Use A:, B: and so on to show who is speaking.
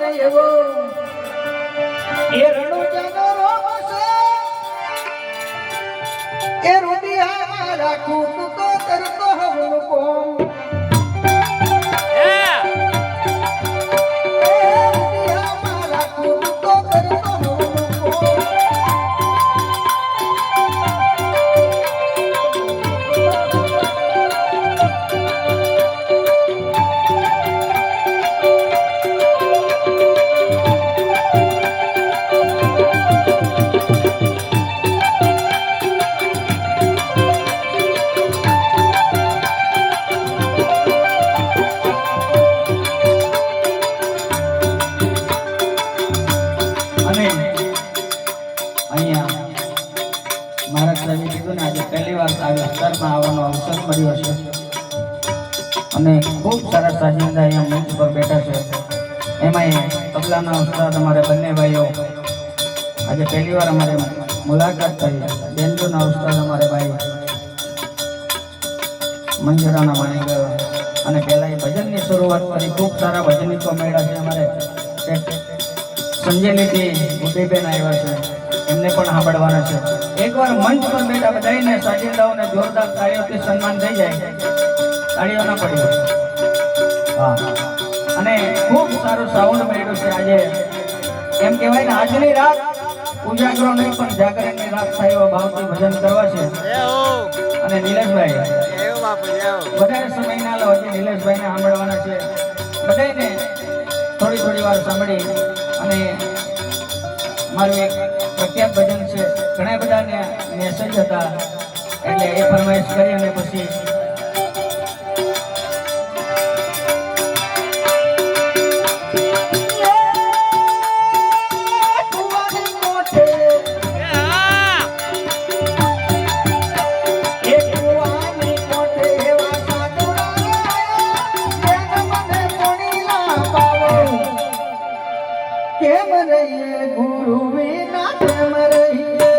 A: મને એવો એ રણુજાનો રોગ છે એ રૂડિયા રાખું તું તો કરતો હવનું કોમ આવવાનો અવસર મળ્યો છે અને ખૂબ સારા સાજિંદા અહીંયા મંચ પર બેઠા છે એમાં તબલાના ઉસ્તાદ અમારે બંને ભાઈઓ આજે પહેલી વાર અમારે મુલાકાત થઈ બેન્જોના ઉસ્તાદ અમારે ભાઈ મંજરાના માણી ગયો અને પહેલા એ ભજનની શરૂઆત કરી ખૂબ સારા ભજનિકો મળ્યા છે અમારે સંજય લીટી ઉદયબેન આવ્યા છે એમને પણ સાંભળવાના છે એકવાર મંચ પર બેઠા બધાને સાજિંદાઓને જોરદાર તાળીઓથી સન્માન થઈ જાય તાળીઓ ના પડી હા અને ખૂબ સારું સાઉન્ડ મળ્યું છે આજે એમ કહેવાય ને આજની રાત ઉજાગરો નહીં પણ જાગરણની રાત થાય એવા ભાવથી ભજન કરવા છે અને નિલેશભાઈ વધારે સમય ના લો હજી નિલેશભાઈને સાંભળવાના છે બધાને થોડી વાર સાંભળી અને મારું એક પ્રખ્યાત ભજન છે ઘણા બધાને મેસેજ હતા એટલે એ ફરમાઈશ કરી અને પછી કેમ રહીએ ગુરુ વિના કેમ રહીએ